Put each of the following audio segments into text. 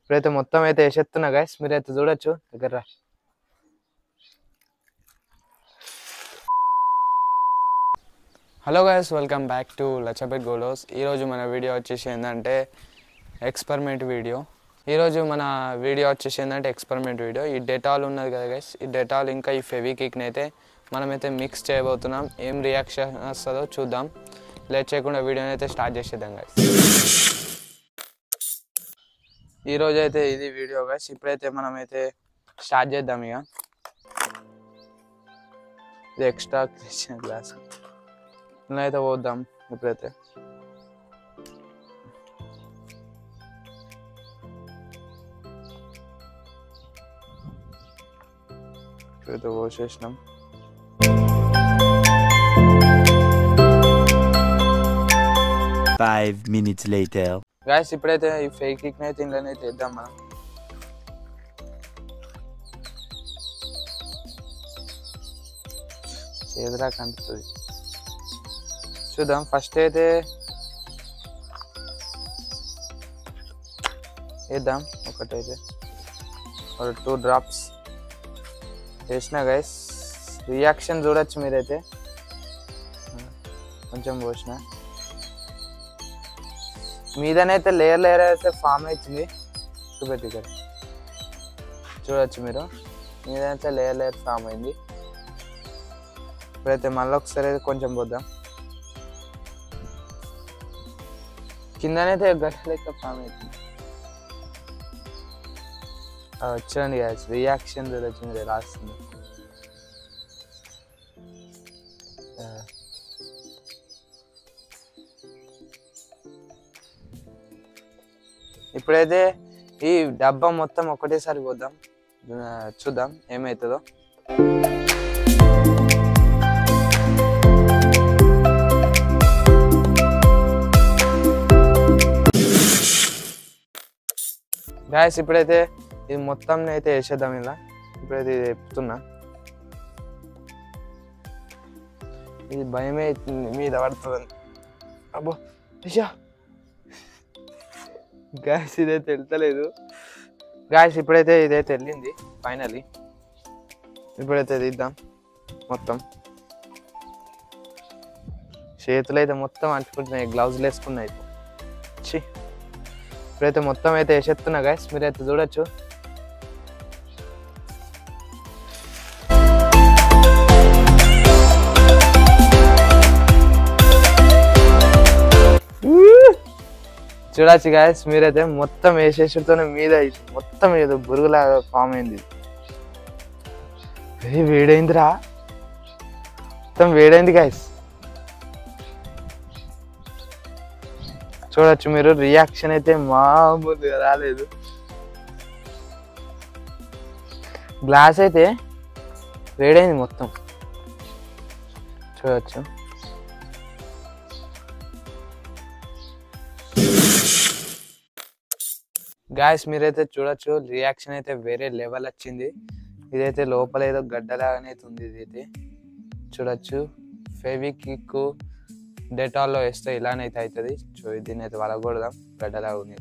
ఇప్పుడైతే మొత్తం అయితే వేసేస్తున్నా గైస్, మీరైతే చూడొచ్చు దగ్గర. Hello guys, welcome back to Lachhapet గోలోస్. ఈరోజు మన వీడియో వచ్చేసి ఏంటంటే ఎక్స్పెరిమెంట్ వీడియో. Experiment video. ఈ డెటాల్ ఉన్నది కదా గైస్, ఈ డెటాల్ ఇంకా ఈ ఫెవిక్విక్ని అయితే మనమైతే మిక్స్ చేయబోతున్నాం. ఏం రియాక్షన్ వస్తుందో చూద్దాం. లేట్ చేయకుండా వీడియోని అయితే స్టార్ట్ చేసేద్దాం గైస్. ఈరోజు అయితే ఇది వీడియో గైస్. ఇప్పుడైతే మనమైతే స్టార్ట్ చేద్దాం. ఇక ఇది ఎక్స్ట్రా క్రిస్టియన్ గ్లాస్ ఇలా అయితే పోద్దాం. ఇప్పుడైతే పోసేసినాం. Five minutes later. గాయస్ ఇప్పుడైతే ఈ ఫేక్ కిక్ అయితే ఇంట్లోనైతే ఇద్దాం మనం. చేదురా కనిపిస్తుంది, చూద్దాం. ఫస్ట్ అయితే వేద్దాం ఒకటైతే, ఒక 2 drops వేసిన గైస్. రియాక్షన్ చూడొచ్చు మీరైతే. కొంచెం పోసిన మీదనైతే లేయర్ అయితే ఫామ్ అవుతుంది. చూపెట్టి ఇక్కడ చూడొచ్చు మీరు, మీదనైతే లేయర్ ఫామ్ అయింది. ఇప్పుడైతే మళ్ళీ ఒకసారి అయితే కొంచెం పోద్దాం. కిందనైతే గడ్డ లెక్క ఫామ్ అవుతుంది. వచ్చండి గ్యాస్, రియాక్షన్ చూడొచ్చు మీరు ఎలా వస్తుంది. ఇప్పుడైతే ఈ డబ్బా మొత్తం ఒకటేసారి పోద్దాం, చూద్దాం ఏమవుతుందో. గాయస్ ఇప్పుడైతే ఇది మొత్తం అయితే వేసేద్దాం ఇలా. ఇప్పుడైతే ఇది చెప్తున్నా, ఇది భయమే మీద పడుతుంది. అబ్బో విషా గాయస్, ఇదైతే వెళ్తలేదు గాయస్. ఇప్పుడైతే ఇదైతే వెళ్ళింది ఫైనలీ. ఇప్పుడైతే తీద్దాం మొత్తం. చేతులు అయితే మొత్తం అంటుకుంటున్నాయి, గ్లౌజులు వేసుకున్నాయి. ఇప్పుడైతే మొత్తం అయితే వేసేస్తున్నా గాయస్, మీరైతే చూడొచ్చు. చూడొచ్చు గాయస్ మీరైతే, మొత్తం వేసేసరితోనే మీద మొత్తం ఏదో బురుగులాగా ఫామ్ అయింది. వేడైందిరా, మొత్తం వేడైంది గాయస్. చూడొచ్చు మీరు, రియాక్షన్ అయితే మామూలుగా రాలేదు. గ్లాస్ అయితే వేడైంది మొత్తం, చూడొచ్చు. గాయస్ మీరైతే చూడొచ్చు, రియాక్షన్ అయితే వేరే లెవెల్ వచ్చింది. ఇదైతే లోపల ఏదో గడ్డలాగానే ఉంది. ఇదైతే చూడొచ్చు, ఫెవిక్విక్ డెటాల్లో వేస్తే ఇలానైతే అవుతుంది. దీన్ని అయితే వలగొడదాం, గడ్డలాగా ఉంది.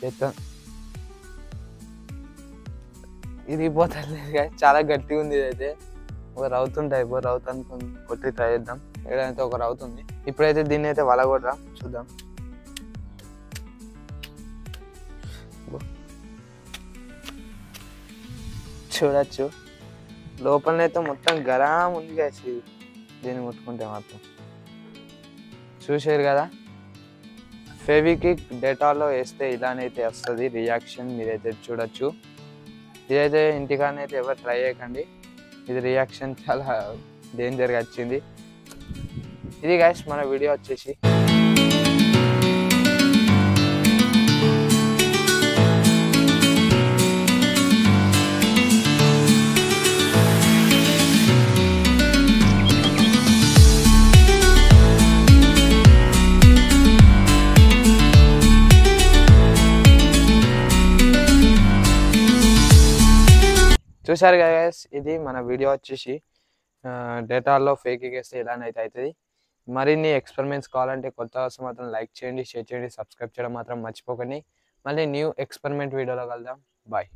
చేద్దాం, ఇది పోతలేదు గాయస్, చాలా గట్టిగా ఉంది. ఇదైతే ఒక రౌతుంటాయి, రౌత్ అనుకుని కొట్టి ట్రై చేద్దాం. ఏదైతే ఒక రౌతుంది. ఇప్పుడైతే దీన్ని అయితే వలగొడదాం, చూద్దాం. చూడొచ్చు లోపలనైతే మొత్తం గరం ఉంది గాయస్. దీన్ని ముట్టుకుంటే మాత్రం చూసారు కదా, ఫెవిక్విక్ డెటాల్లో వేస్తే ఇలానైతే వస్తుంది రియాక్షన్. మీరైతే చూడొచ్చు. ఇదైతే ఇంటికాడనైతే ఎవరు ట్రై చేయకండి, ఇది రియాక్షన్ చాలా డేంజర్గా వచ్చింది. ఇది గాయస్ మన వీడియో వచ్చేసి. చూసారు గైస్, ఇది మన వీడియో వచ్చేసి డేటాల్లో ఫేక్ వేస్తే ఇలానైతే అవుతుంది. మరిన్ని ఎక్స్పెరిమెంట్స్ కావాలంటే కొత్త వస్తే మాత్రం లైక్ చేయండి, షేర్ చేయండి, సబ్స్క్రైబ్ చేయడం మాత్రం మర్చిపోకండి. మళ్ళీ న్యూ ఎక్స్పెరిమెంట్ వీడియోలో కలుద్దాం. బాయ్.